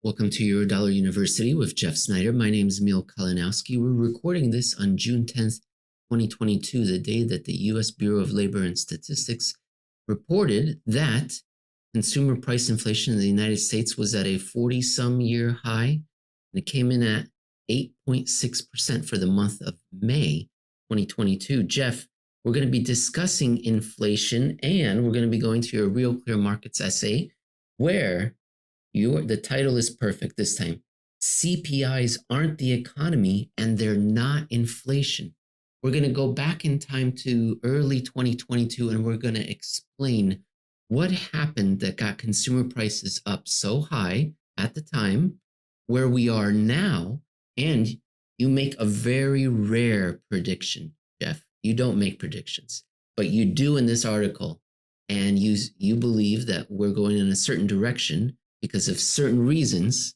Welcome to Eurodollar University with Jeff Snider. My name is Emil Kalinowski. We're recording this on June 10th, 2022, the day that the U.S. Bureau of Labor and Statistics reported that consumer price inflation in the United States was at a 40-some-year high, and it came in at 8.6% for the month of May 2022. Jeff, we're going to be discussing inflation, and we're going to be going to your Real Clear Markets essay, where the title is perfect this time. CPIs aren't the economy and they're not inflation. We're going to go back in time to early 2022 and we're going to explain what happened that got consumer prices up so high at the time, where we are now, and you make a very rare prediction, Jeff. You don't make predictions, but you do in this article, and you believe that we're going in a certain direction because of certain reasons,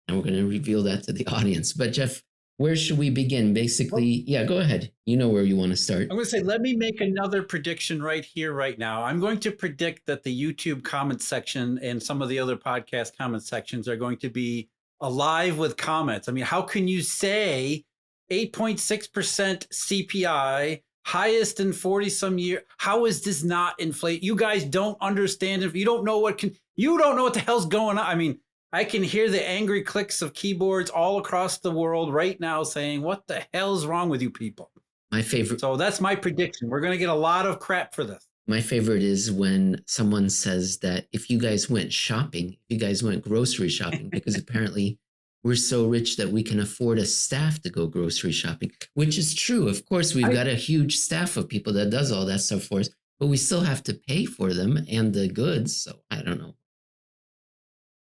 and we're going to reveal that to the audience. But Jeff, where should we begin? Basically, yeah, go ahead. You know where you want to start. I'm going to say, let me make another prediction right here, right now. I'm going to predict that the YouTube comment section and some of the other podcast comment sections are going to be alive with comments. I mean, how can you say 8.6% CPI, highest in 40 some years? How is this not inflate? You guys don't understand. If you don't know you don't know what the hell's going on. I mean, I can hear the angry clicks of keyboards all across the world right now saying, what the hell's wrong with you people? My favorite. So that's my prediction. We're going to get a lot of crap for this. My favorite is when someone says that if you guys went shopping, if you guys went grocery shopping, because apparently we're so rich that we can afford a staff to go grocery shopping, which is true. Of course, we've got a huge staff of people that does all that stuff for us, but we still have to pay for them and the goods. So I don't know.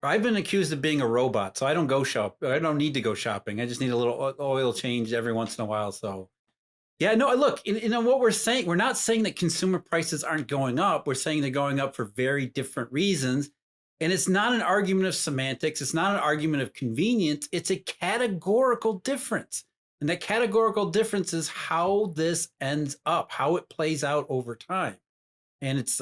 I've been accused of being a robot, so I don't go shop. I don't need to go shopping. I just need a little oil change every once in a while. So, yeah, no, look, what we're saying, we're not saying that consumer prices aren't going up. We're saying they're going up for very different reasons. And it's not an argument of semantics. It's not an argument of convenience. It's a categorical difference. And that categorical difference is how this ends up, how it plays out over time. And it's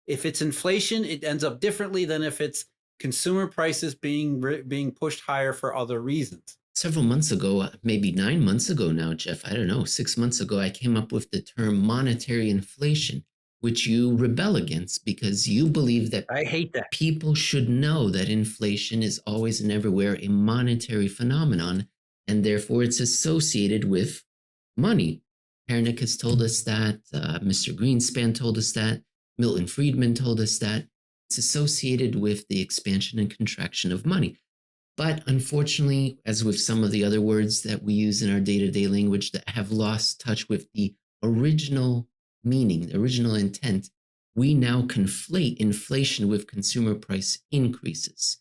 if it's inflation, it ends up differently than if it's consumer prices being pushed higher for other reasons. Several months ago, maybe 9 months ago now, Jeff, I don't know, 6 months ago, I came up with the term monetary inflation, which you rebel against because you believe that I hate that. People should know that inflation is always and everywhere a monetary phenomenon, and therefore it's associated with money. Pernick has told us that, Mr. Greenspan told us that, Milton Friedman told us that. It's associated with the expansion and contraction of money. But unfortunately, as with some of the other words that we use in our day-to-day language that have lost touch with the original meaning, the original intent, we now conflate inflation with consumer price increases.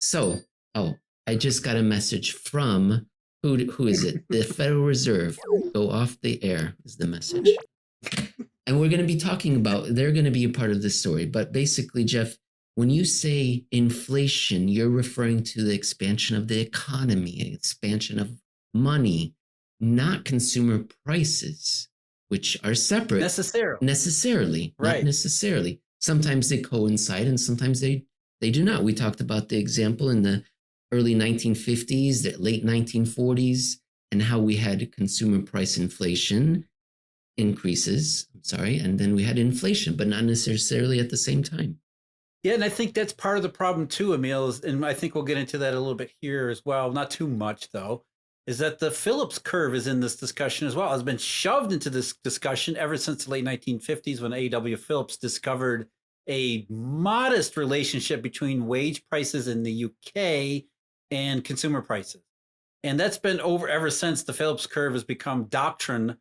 So, I just got a message from, who is it? The Federal Reserve. Go off the air is the message. And we're going to be talking about, they're going to be a part of this story. But basically, Jeff, when you say inflation, you're referring to the expansion of the economy, expansion of money, not consumer prices, which are separate. Necessarily. Right. Not necessarily. Sometimes they coincide and sometimes they do not. We talked about the example in the early 1950s, the late 1940s, and how we had consumer price inflation increases, and then we had inflation, but not necessarily at the same time. Yeah, and I think that's part of the problem too, Emil, and I think we'll get into that a little bit here as well, not too much though, is that the Phillips curve is in this discussion as well. It's been shoved into this discussion ever since the late 1950s when A.W. Phillips discovered a modest relationship between wage prices in the UK and consumer prices. And that's been over ever since. The Phillips curve has become doctrine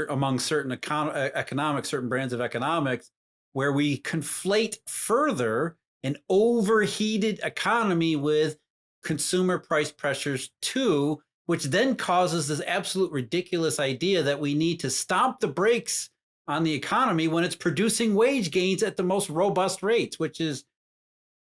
among certain economics, certain brands of economics, where we conflate further an overheated economy with consumer price pressures too, which then causes this absolute ridiculous idea that we need to stomp the brakes on the economy when it's producing wage gains at the most robust rates, which is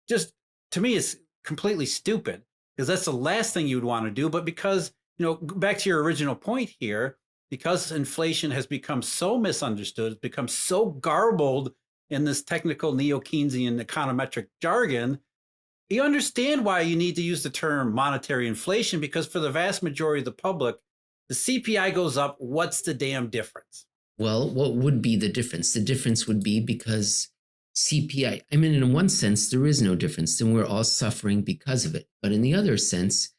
just, to me, is completely stupid, because that's the last thing you would want to do. But because, back to your original point here, because inflation has become so misunderstood, it's become so garbled in this technical neo-Keynesian econometric jargon, You understand why you need to use the term monetary inflation, because for the vast majority of the public, the CPI goes up. What's the damn difference? Well, what would be the difference? The difference would be because I mean, in one sense, there is no difference, and we're all suffering because of it. But in the other sense,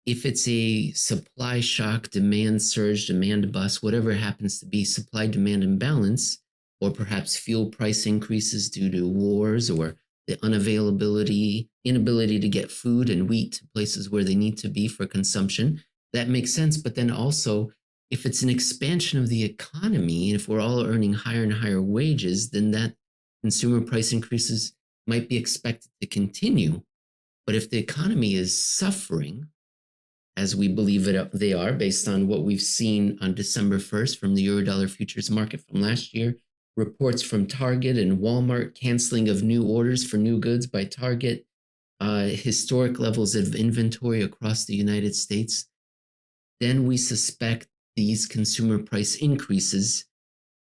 if it's a supply shock, demand surge, demand bust, whatever it happens to be, supply demand imbalance, or perhaps fuel price increases due to wars or the inability to get food and wheat to places where they need to be for consumption, that makes sense. But then also, if it's an expansion of the economy, and if we're all earning higher and higher wages, then that consumer price increases might be expected to continue. But if the economy is suffering, as we believe they are, based on what we've seen on December 1st from the Eurodollar futures market from last year, reports from Target and Walmart canceling of new orders for new goods by Target, historic levels of inventory across the United States, then we suspect these consumer price increases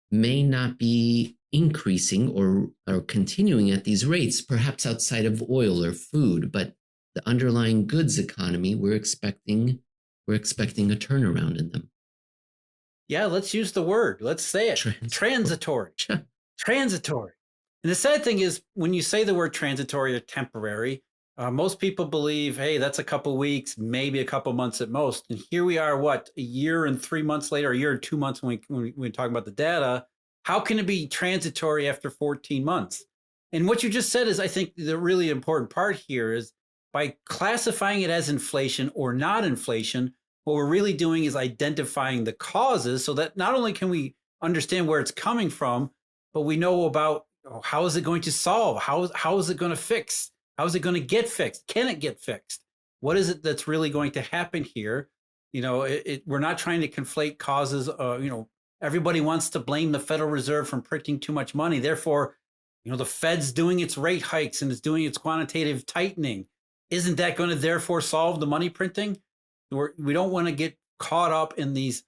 may not be increasing or continuing at these rates, perhaps outside of oil or food, but the underlying goods economy, we're expecting a turnaround in them. Yeah, let's use the word. Let's say it. Transitory. Transitory. And the sad thing is, when you say the word transitory or temporary, most people believe, hey, that's a couple weeks, maybe a couple months at most. And here we are, what, a year and 3 months later, a year and 2 months when we talk about the data. How can it be transitory after 14 months? And what you just said is, I think, the really important part here is by classifying it as inflation or not inflation, what we're really doing is identifying the causes so that not only can we understand where it's coming from, but we know about how is it going to solve? How is it going to fix? How is it going to get fixed? Can it get fixed? What is it that's really going to happen here? We're not trying to conflate causes. Everybody wants to blame the Federal Reserve from printing too much money. Therefore, the Fed's doing its rate hikes and it's doing its quantitative tightening. Isn't that going to therefore solve the money printing? We don't want to get caught up in these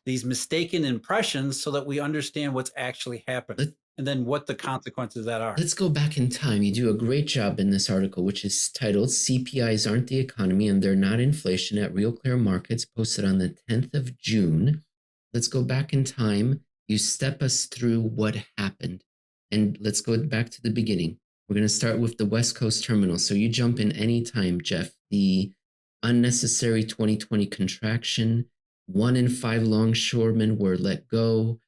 mistaken impressions so that we understand what's actually happened and then what the consequences of that are. Let's go back in time. You do a great job in this article, which is titled CPIs Aren't the Economy and They're Not Inflation at Real Clear Markets, posted on the 10th of June. Let's go back in time. You step us through what happened. And let's go back to the beginning. We're going to start with the West Coast terminal. So you jump in anytime, Jeff. The unnecessary 2020 contraction, 1 in 5 longshoremen were let go,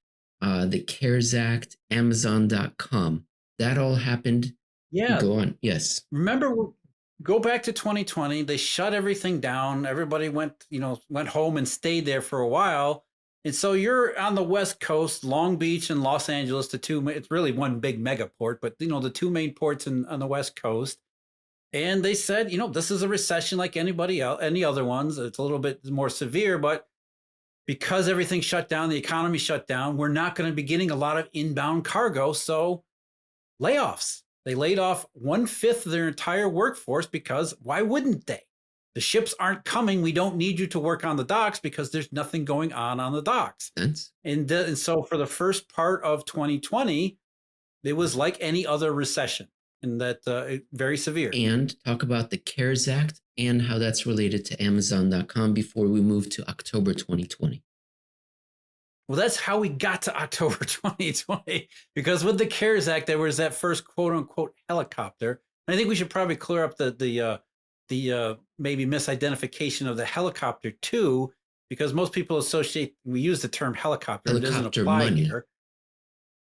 the CARES Act, Amazon.com. That all happened. Yeah. Go on. Yes. Remember, go back to 2020. They shut everything down. Everybody went home and stayed there for a while. And so you're on the West Coast, Long Beach and Los Angeles, it's really one big mega port, but the two main ports on the West Coast. And they said, this is a recession like any other ones. It's a little bit more severe, but because everything shut down, the economy shut down, we're not going to be getting a lot of inbound cargo. So layoffs. They laid off 1/5 of their entire workforce because why wouldn't they? The ships aren't coming. We don't need you to work on the docks because there's nothing going on the docks. And so for the first part of 2020, it was like any other recession, and that very severe. And talk about the CARES Act and how that's related to Amazon.com before we move to October 2020. Well, that's how we got to October 2020, because with the CARES Act, there was that first quote unquote helicopter. And I think we should probably clear up the maybe misidentification of the helicopter too, because most people we use the term helicopter. It doesn't apply money here.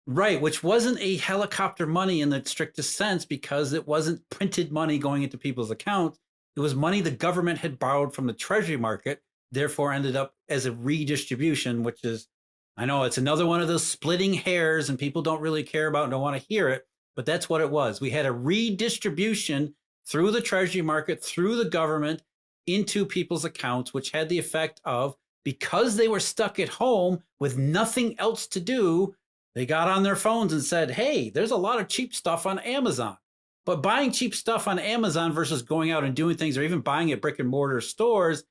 Right, which wasn't a helicopter money in the strictest sense because it wasn't printed money going into people's accounts. It was money the government had borrowed from the treasury market, therefore ended up as a redistribution, which is, I know it's another one of those splitting hairs and people don't really care about and don't want to hear it, but that's what it was. We had a redistribution through the treasury market, through the government, into people's accounts, which had the effect of, because they were stuck at home with nothing else to do, they got on their phones and said, hey, there's a lot of cheap stuff on Amazon. But buying cheap stuff on Amazon versus going out and doing things or even buying at brick and mortar stores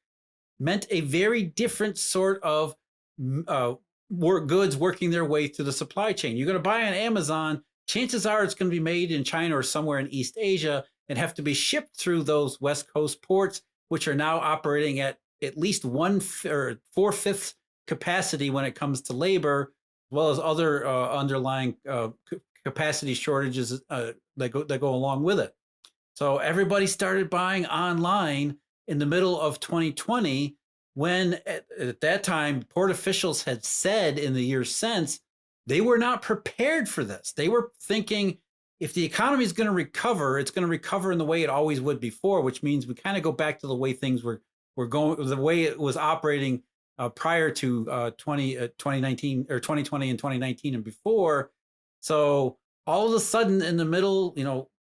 meant a very different sort of goods working their way through the supply chain. You're going to buy on Amazon, chances are it's going to be made in China or somewhere in East Asia. and have to be shipped through those West Coast ports, which are now operating at least or 4/5 capacity when it comes to labor, as well as other underlying capacity shortages that go along with it. So everybody started buying online in the middle of 2020, when at that time, port officials had said in the years since they were not prepared for this. They were thinking if the economy is going to recover, it's going to recover in the way it always would before, which means we kind of go back to the way things were going, the way it was operating prior to 2019 or 2020 and 2019 and before. So all of a sudden, in the middle,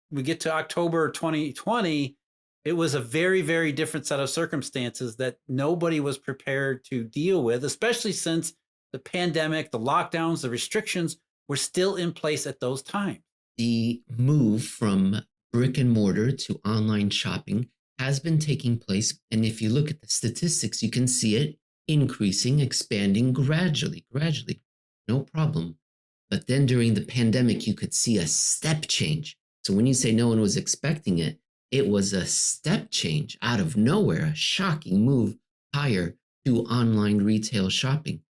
we get to October 2020, it was a very, very different set of circumstances that nobody was prepared to deal with, especially since the pandemic, the lockdowns, the restrictions were still in place at those times. The move from brick and mortar to online shopping has been taking place. And if you look at the statistics, you can see it increasing, expanding gradually, no problem. But then during the pandemic, you could see a step change. So when you say no one was expecting it, it was a step change out of nowhere, a shocking move higher to online retail shopping.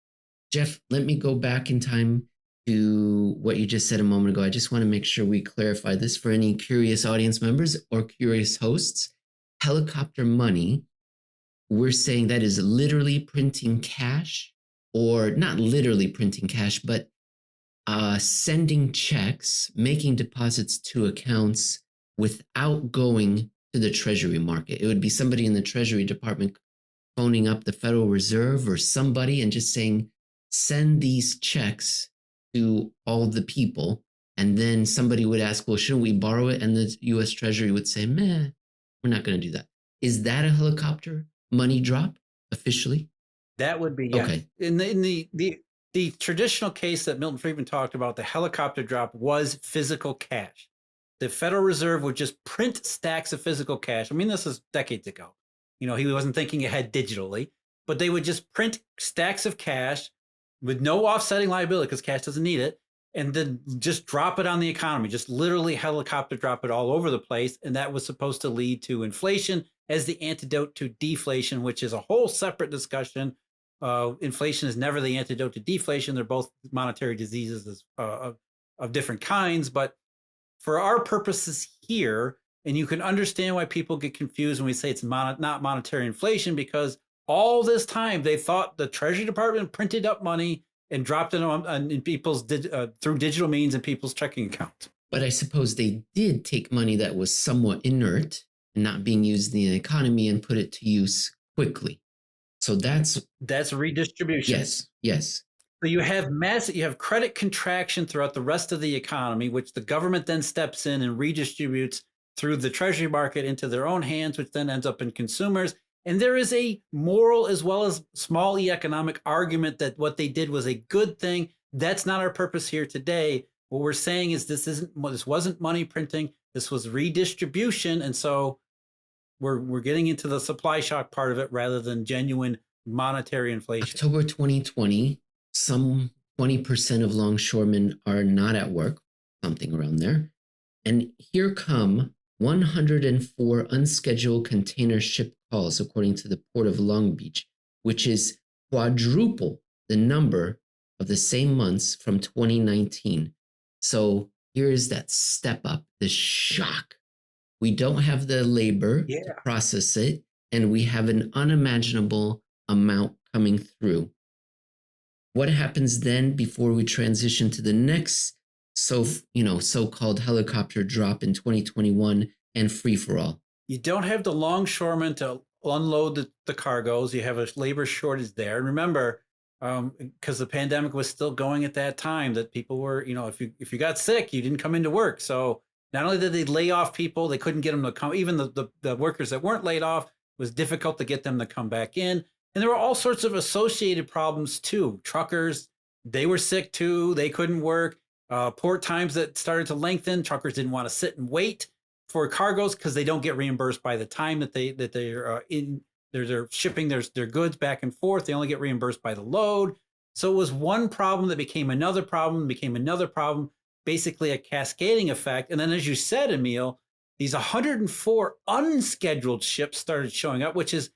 Jeff, let me go back in time to what you just said a moment ago. I just want to make sure we clarify this for any curious audience members or curious hosts. Helicopter money, we're saying that is literally printing cash, or not literally printing cash, but sending checks, making deposits to accounts without going to the Treasury market. It would be somebody in the Treasury Department phoning up the Federal Reserve or somebody and just saying, send these checks to all the people. And then somebody would ask, well, shouldn't we borrow it? And the US Treasury would say, meh, we're not going to do that. Is that a helicopter money drop officially? That would be, yes. Okay. In the traditional case that Milton Friedman talked about, the helicopter drop was physical cash. The Federal Reserve would just print stacks of physical cash. I mean, this is decades ago. He wasn't thinking ahead digitally, but they would just print stacks of cash with no offsetting liability because cash doesn't need it, and then just drop it on the economy, just literally helicopter drop it all over the place. And that was supposed to lead to inflation as the antidote to deflation, which is a whole separate discussion. Inflation is never the antidote to deflation. They're both monetary diseases of different kinds. But for our purposes here, and you can understand why people get confused when we say it's not monetary inflation, because all this time they thought the Treasury Department printed up money and dropped it in people's through digital means in people's checking accounts. But I suppose they did take money that was somewhat inert and not being used in the economy and put it to use quickly. So that's redistribution. Yes. So you have credit contraction throughout the rest of the economy, which the government then steps in and redistributes through the Treasury market into their own hands, which then ends up in consumers. And there is a moral as well as small e economic argument that what they did was a good thing. That's not our purpose here today. What we're saying is this wasn't money printing. This was redistribution. And so we're getting into the supply shock part of it rather than genuine monetary inflation. October 2020, some 20% of longshoremen are not at work, something around there. And here come 104 unscheduled container ship calls, according to the Port of Long Beach, which is quadruple the number of the same months from 2019. So here is that step up, the shock. We don't have the labor to process it, and we have an unimaginable amount coming through. What happens then before we transition to the next so-called helicopter drop in 2021 and free for all? You don't have the longshoremen to unload the cargoes. You have a labor shortage there. And remember, because the pandemic was still going at that time, that people were, if you got sick, you didn't come into work. So not only did they lay off people, they couldn't get them to come. Even the workers that weren't laid off, it was difficult to get them to come back in. And there were all sorts of associated problems too. Truckers, they were sick too. They couldn't work. Port times that started to lengthen. Truckers didn't want to sit and wait for cargoes because they don't get reimbursed by the time that they're shipping their goods back and forth. They only get reimbursed by the load. So it was one problem that became another problem, basically a cascading effect. And then, as you said, Emil, these 104 unscheduled ships started showing up, which is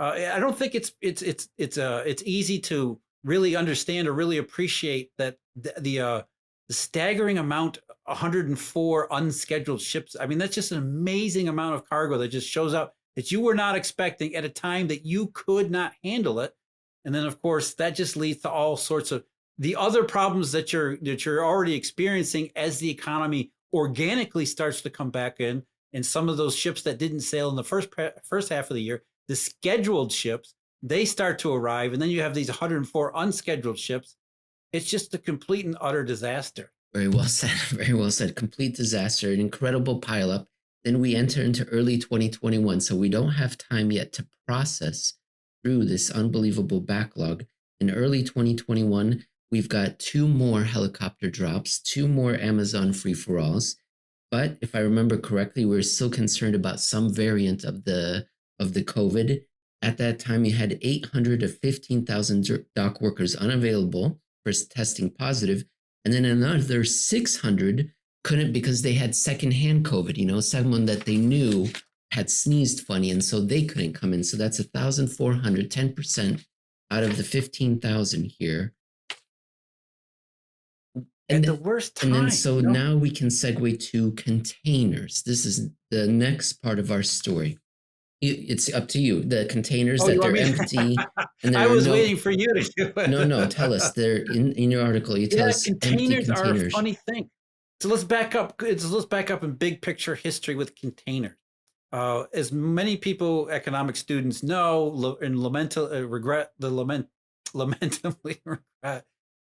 I don't think it's easy to really understand or really appreciate that the staggering amount 104 unscheduled ships. I mean, that's just an amazing amount of cargo that just shows up that you were not expecting at a time that you could not handle it. And then, of course, that just leads to all sorts of the other problems that you're already experiencing as the economy organically starts to come back in. And some of those ships that didn't sail in the first half of the year, the scheduled ships, they start to arrive. And then you have these 104 unscheduled ships. It's just a complete and utter disaster. Very well said. Very well said. Complete disaster, an incredible pileup. Then we enter into early 2021. So we don't have time yet to process through this unbelievable backlog. In early 2021, we've got 2 more helicopter drops, 2 more Amazon free-for-alls. But if I remember correctly, we're still concerned about some variant of the COVID. At that time, you had 800 to 15,000 dock workers unavailable for testing positive, and then another 600 couldn't because they had secondhand COVID, someone that they knew had sneezed funny, and so they couldn't come in. So that's 1,400, 10% out of the 15,000 here. And the worst time. And then so now we can segue to containers. This is the next part of our story. It's up to you. The containers that they're empty. And I was waiting for you to do it. No, tell us. They're in your article. You tell us containers are a funny thing. So let's back up. Let's back up in big picture history with containers. As many people, economic students know, and lamentably regret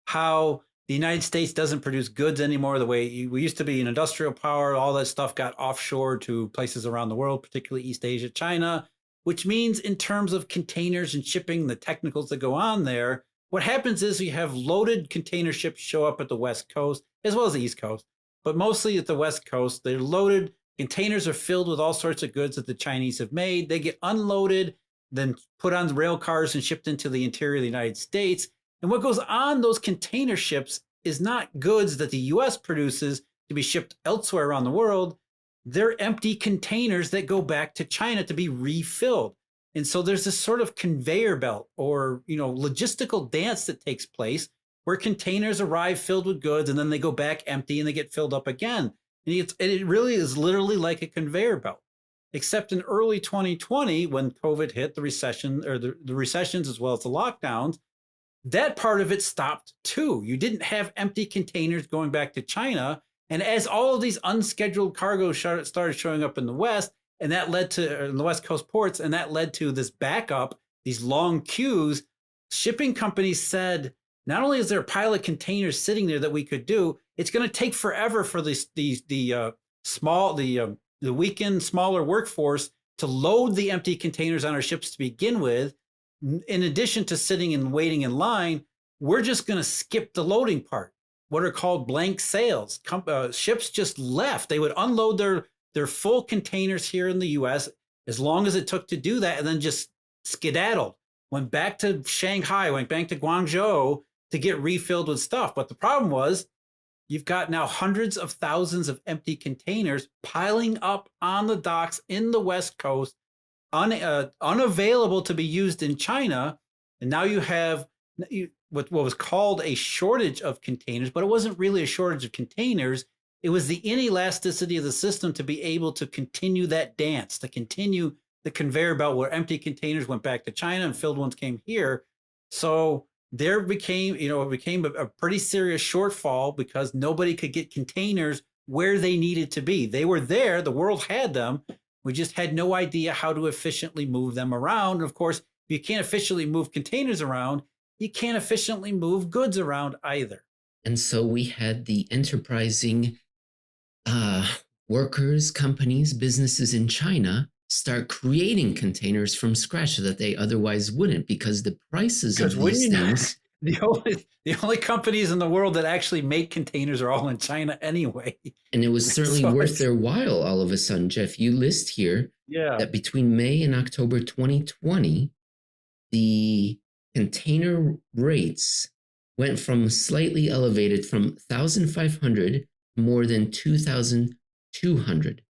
how the United States doesn't produce goods anymore the way we used to be an industrial power. All that stuff got offshore to places around the world, particularly East Asia, China, which means in terms of containers and shipping, the technicals that go on there, what happens is you have loaded container ships show up at the West Coast as well as the East Coast, but mostly at the West Coast. They're loaded. Containers are filled with all sorts of goods that the Chinese have made. They get unloaded, then put on rail cars and shipped into the interior of the United States. And what goes on those container ships is not goods that the U.S. produces to be shipped elsewhere around the world. They're empty containers that go back to China to be refilled. And so there's this sort of conveyor belt or, logistical dance that takes place where containers arrive filled with goods and then they go back empty and they get filled up again. And it really is literally like a conveyor belt, except in early 2020, when COVID hit, the recession or the recessions as well as the lockdowns, that part of it stopped too. You didn't have empty containers going back to China. And as all of these unscheduled cargo started showing up in the West, and that led to the West Coast ports, and that led to this backup, these long queues, shipping companies said, not only is there a pile of containers sitting there that we could do, it's going to take forever for the weakened, smaller workforce to load the empty containers on our ships to begin with. In addition to sitting and waiting in line, we're just going to skip the loading part, what are called blank sails. Ships just left. They would unload their full containers here in the U.S. as long as it took to do that, and then just skedaddled, went back to Shanghai, went back to Guangzhou to get refilled with stuff. But the problem was you've got now hundreds of thousands of empty containers piling up on the docks in the West Coast, unavailable to be used in China. And now you have what was called a shortage of containers, but it wasn't really a shortage of containers. It was the inelasticity of the system to be able to continue that dance, to continue the conveyor belt where empty containers went back to China and filled ones came here. So there became a pretty serious shortfall because nobody could get containers where they needed to be. They were there, the world had them. We just had no idea how to efficiently move them around. And of course, if you can't efficiently move containers around, you can't efficiently move goods around either. And so we had the enterprising workers, companies, businesses in China start creating containers from scratch so that they otherwise wouldn't, because the prices of these things. The only companies in the world that actually make containers are all in China anyway. And it was certainly worth their while all of a sudden. Jeff, you list here that between May and October 2020, the container rates went from slightly elevated from 1,500 more than 2,200.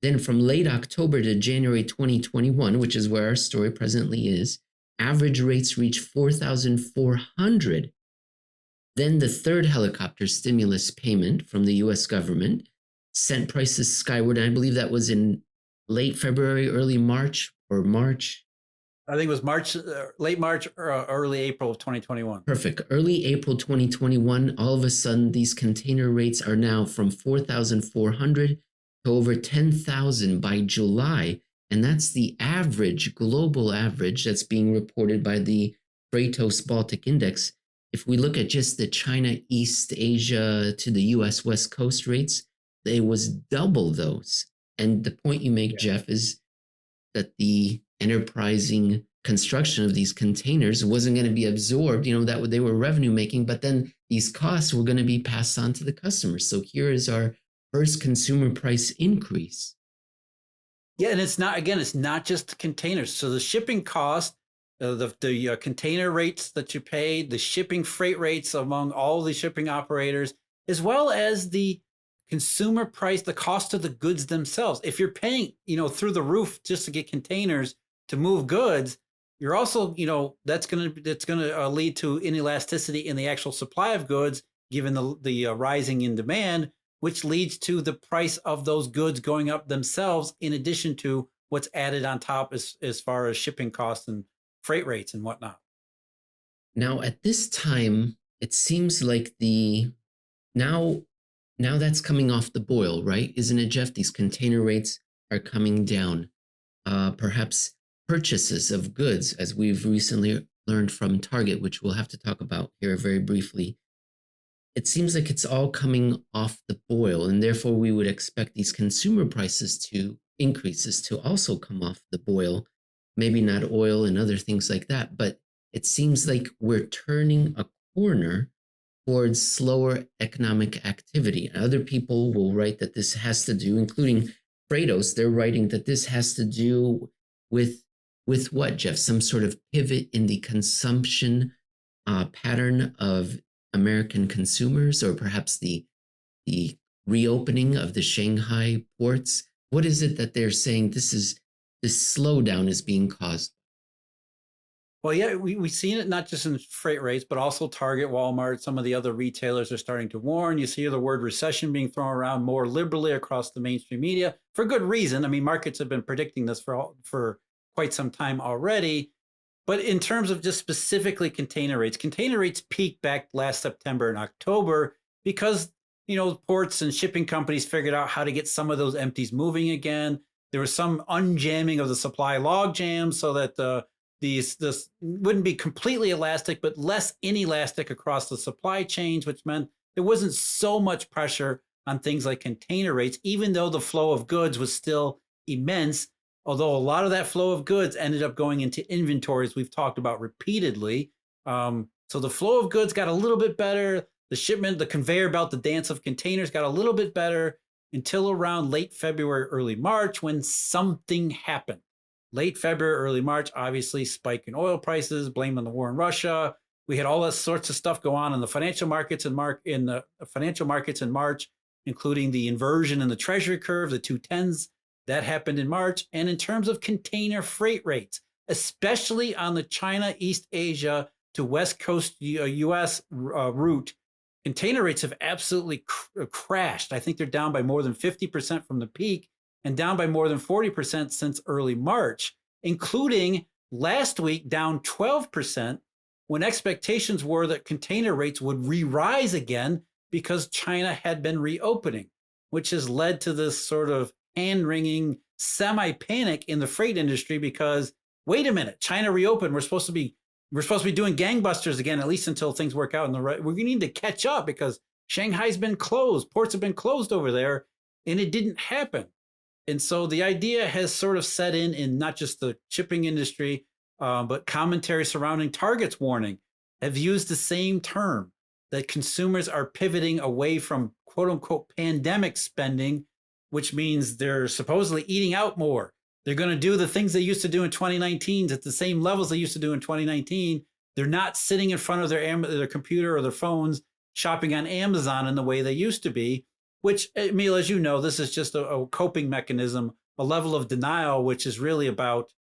Then from late October to January 2021, which is where our story presently is, average rates reached 4,400. Then the third helicopter stimulus payment from the US government sent prices skyward. And I believe that was in late February, early March, or March. I think it was March, late March, or early April of 2021. Perfect. Early April 2021, all of a sudden, these container rates are now from 4,400 to over 10,000 by July. And that's the average, global average that's being reported by the Freightos Baltic Index. If we look at just the China, East Asia to the US West Coast rates, it was double those. And the point you make, Jeff, is that the enterprising construction of these containers wasn't going to be absorbed, that they were revenue making, but then these costs were going to be passed on to the customers. So here is our first consumer price increase. Yeah, and it's not just the containers. So the shipping cost, the container rates that you paid, the shipping freight rates among all the shipping operators, as well as the consumer price, the cost of the goods themselves. If you're paying, through the roof just to get containers to move goods, you're also, that's going to lead to inelasticity in the actual supply of goods, given the rising in demand, which leads to the price of those goods going up themselves, in addition to what's added on top as far as shipping costs and freight rates and whatnot. Now, at this time, it seems like now that's coming off the boil, right? Isn't it, Jeff? These container rates are coming down. Perhaps purchases of goods, as we've recently learned from Target, which we'll have to talk about here very briefly. It seems like it's all coming off the boil, and therefore we would expect these consumer increases to also come off the boil. Maybe not oil and other things like that, but it seems like we're turning a corner towards slower economic activity. Other people will write that this has to do, including Freightos, they're writing that this has to do with what, Jeff? Some sort of pivot in the consumption pattern of American consumers, or perhaps the reopening of the Shanghai ports. What is it that they're saying this slowdown is being caused? Well, yeah, we've seen it not just in freight rates, but also Target, Walmart, some of the other retailers are starting to warn. You see the word recession being thrown around more liberally across the mainstream media for good reason. I mean, markets have been predicting this for quite some time already. But in terms of just specifically container rates peaked back last September and October because, ports and shipping companies figured out how to get some of those empties moving again. There was some unjamming of the supply log jams so that this wouldn't be completely elastic, but less inelastic across the supply chains, which meant there wasn't so much pressure on things like container rates, even though the flow of goods was still immense. Although a lot of that flow of goods ended up going into inventories we've talked about repeatedly. So the flow of goods got a little bit better. The conveyor belt, the dance of containers got a little bit better until around late February, early March, when something happened. Late February, early March, obviously, spike in oil prices, blame on the war in Russia. We had all that sorts of stuff go on in the financial markets in March, including the inversion in the Treasury curve, the 210s. That happened in March. And in terms of container freight rates, especially on the China, East Asia to West Coast U.S. Route, container rates have absolutely crashed. I think they're down by more than 50% from the peak and down by more than 40% since early March, including last week down 12% when expectations were that container rates would re-rise again because China had been reopening, which has led to this sort of hand-wringing semi-panic in the freight industry because, wait a minute, China reopened. We're supposed to be doing gangbusters again, at least until things work out. We're going to need to catch up because Shanghai's been closed. Ports have been closed over there, and it didn't happen. And so the idea has sort of set in not just the shipping industry, but commentary surrounding Target's warning have used the same term, that consumers are pivoting away from quote unquote pandemic spending, which means they're supposedly eating out more. They're going to do the things they used to do in 2019 at the same levels they used to do in 2019. They're not sitting in front of their computer or their phones shopping on Amazon in the way they used to be. which, Emil, as you know, this is just a coping mechanism, a level of denial, which is really about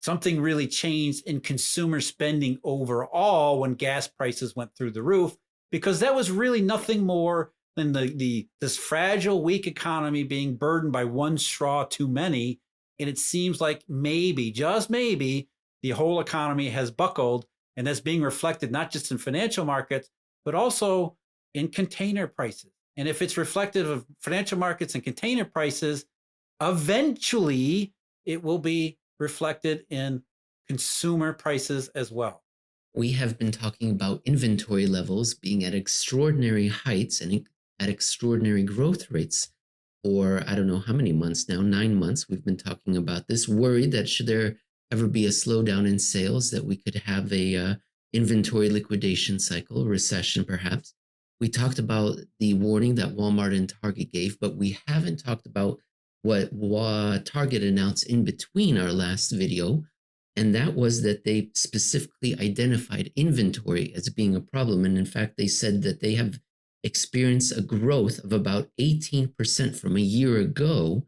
something really changed in consumer spending overall when gas prices went through the roof, because that was really nothing more than this fragile, weak economy being burdened by one straw too many. And it seems like maybe, just maybe, the whole economy has buckled, and that's being reflected not just in financial markets, but also in container prices. And if it's reflective of financial markets and container prices, eventually it will be reflected in consumer prices as well. We have been talking about inventory levels being at extraordinary heights and at extraordinary growth rates for I don't know how many months now, 9 months. We've been talking about this, worried that should there ever be a slowdown in sales, that we could have a inventory liquidation cycle, recession perhaps. We talked about the warning that Walmart and Target gave, but we haven't talked about what Target announced in between our last video, and that was that they specifically identified inventory as being a problem. And in fact, they said that they have experienced a growth of about 18% from a year ago,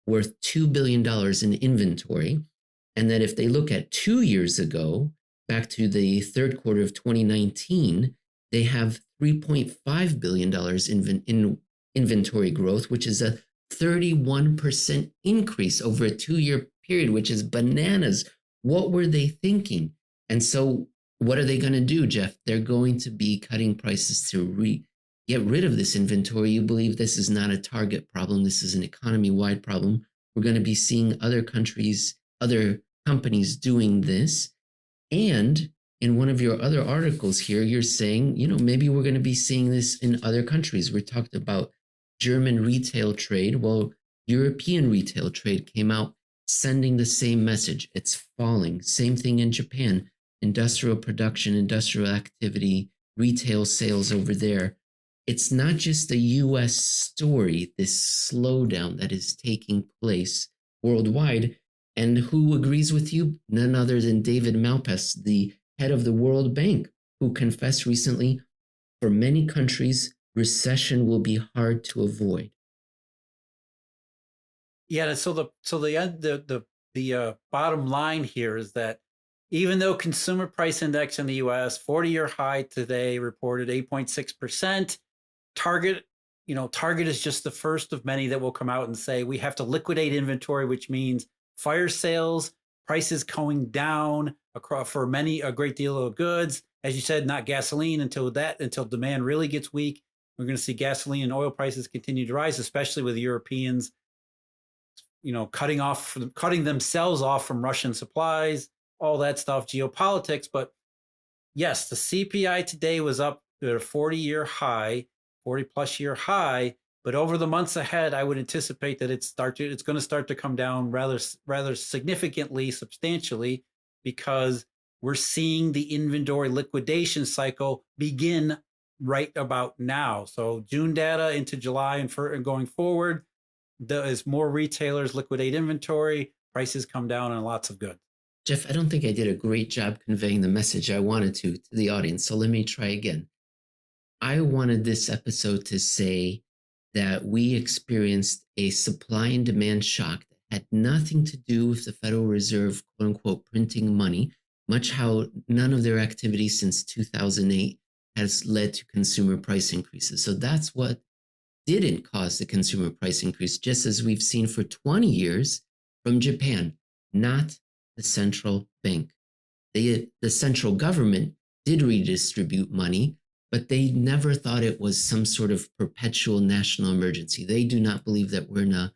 worth $2 billion in inventory. And that if they look at 2 years ago, back to the third quarter of 2019, they have $3.5 billion in inventory growth, which is a 31% increase over a 2-year period, which is bananas. What were they thinking? And so what are they going to do, Jeff? They're going to be cutting prices to get rid of this inventory. You believe this is not a Target problem. This is an economy-wide problem. We're going to be seeing other countries, other companies doing this. And in one of your other articles here, you're saying, maybe we're going to be seeing this in other countries. We talked about German retail trade. Well, European retail trade came out sending the same message. It's falling. Same thing in Japan. Industrial production, industrial activity, retail sales over there. It's not just a US story, this slowdown that is taking place worldwide. And who agrees with you? None other than David Malpass, the head of the World Bank, who confessed recently, for many countries, recession will be hard to avoid. Yeah, so the bottom line here is that even though consumer price index in the U.S. 40-year high today reported 8.6%, Target is just the first of many that will come out and say we have to liquidate inventory, which means fire sales, prices going down across for a great deal of goods. As you said, not gasoline until demand really gets weak. We're going to see gasoline and oil prices continue to rise, especially with Europeans, cutting themselves off from Russian supplies, all that stuff, geopolitics. But yes, the CPI today was up to a 40-year high, 40-plus year high. But over the months ahead, I would anticipate that it's going to start to come down rather significantly, substantially, because we're seeing the inventory liquidation cycle begin right about now. So June data into July and going forward, as more retailers liquidate inventory, prices come down on lots of goods. Jeff, I don't think I did a great job conveying the message I wanted to the audience, so let me try again. I wanted this episode to say that we experienced a supply and demand shock that had nothing to do with the Federal Reserve, quote unquote, printing money, much how none of their activity since 2008 has led to consumer price increases. So that's what didn't cause the consumer price increase, just as we've seen for 20 years from Japan, not the central bank. The central government did redistribute money, but they never thought it was some sort of perpetual national emergency. They do not believe that we're in a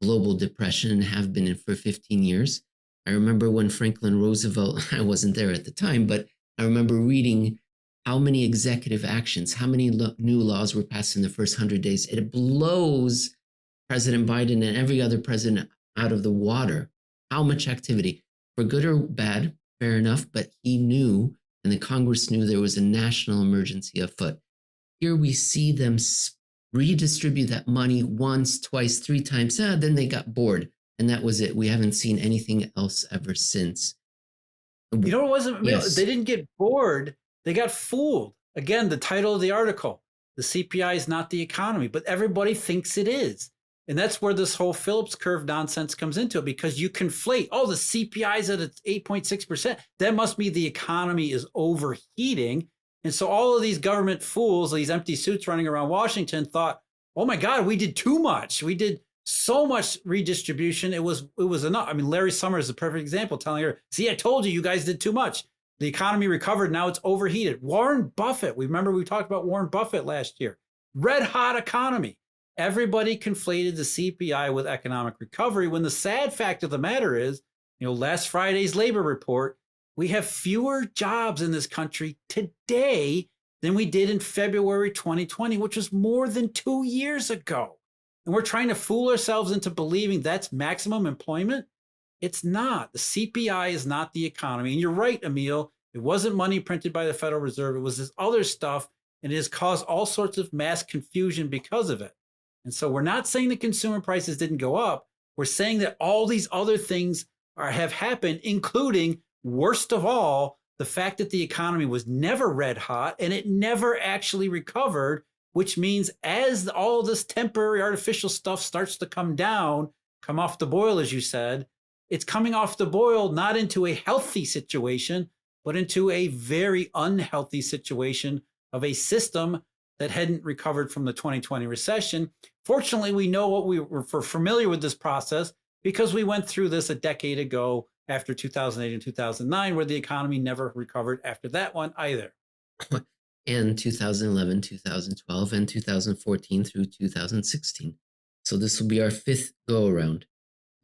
global depression and have been in for 15 years. I remember when Franklin Roosevelt, I wasn't there at the time, but I remember reading how many executive actions, how many new laws were passed in the first 100 days. It blows President Biden and every other president out of the water. How much activity, for good or bad, fair enough, but he knew, and the Congress knew, there was a national emergency afoot. Here we see them redistribute that money once, twice, 3 times. Then they got bored, and that was it. We haven't seen anything else ever since. It wasn't. Yes. They didn't get bored. They got fooled. Again, the title of the article. The CPI is not the economy, but everybody thinks it is. And that's where this whole Phillips curve nonsense comes into it, because you conflate, oh, the CPI is at 8.6%. That must mean the economy is overheating. And so all of these government fools, these empty suits running around Washington thought, oh my God, we did too much. We did so much redistribution. It was enough. I mean, Larry Summers is a perfect example, telling her, see, I told you, you guys did too much. The economy recovered. Now it's overheated. Warren Buffett, we talked about Warren Buffett last year. Red hot economy. Everybody conflated the CPI with economic recovery, when the sad fact of the matter is, last Friday's labor report, we have fewer jobs in this country today than we did in February 2020, which was more than 2 years ago. And we're trying to fool ourselves into believing that's maximum employment. It's not. The CPI is not the economy. And you're right, Emil. It wasn't money printed by the Federal Reserve. It was this other stuff, and it has caused all sorts of mass confusion because of it. And so we're not saying the consumer prices didn't go up. We're saying that all these other things have happened, including, worst of all, the fact that the economy was never red hot and it never actually recovered, which means as all this temporary artificial stuff starts to come off the boil, as you said, it's coming off the boil not into a healthy situation, but into a very unhealthy situation of a system that hadn't recovered from the 2020 recession. Fortunately, we know what we're familiar with this process, because we went through this a decade ago after 2008 and 2009, where the economy never recovered after that one either. And 2011, 2012, and 2014 through 2016. So this will be our fifth go around.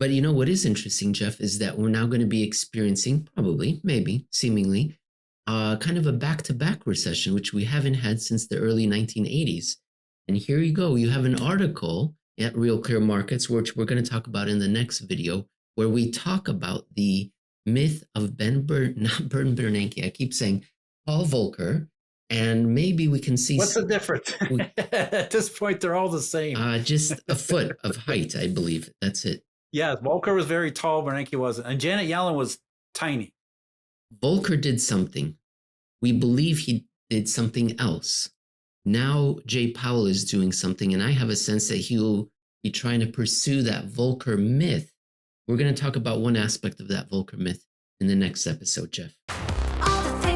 But what is interesting, Jeff, is that we're now going to be experiencing, probably, maybe, seemingly, kind of a back-to-back recession, which we haven't had since the early 1980s. And here you go. You have an article at Real Clear Markets, which we're going to talk about in the next video, where we talk about the myth of not Bern Bernanke, I keep saying Paul Volcker, and maybe we can see... What's the difference? At this point, they're all the same. Just a foot of height, I believe. That's it. Yeah, Volcker was very tall, Bernanke wasn't. And Janet Yellen was tiny. Volcker did something. We believe he did something else. Now Jay Powell is doing something, and I have a sense that he'll be trying to pursue that Volcker myth. We're going to talk about one aspect of that Volcker myth in the next episode, Jeff. All the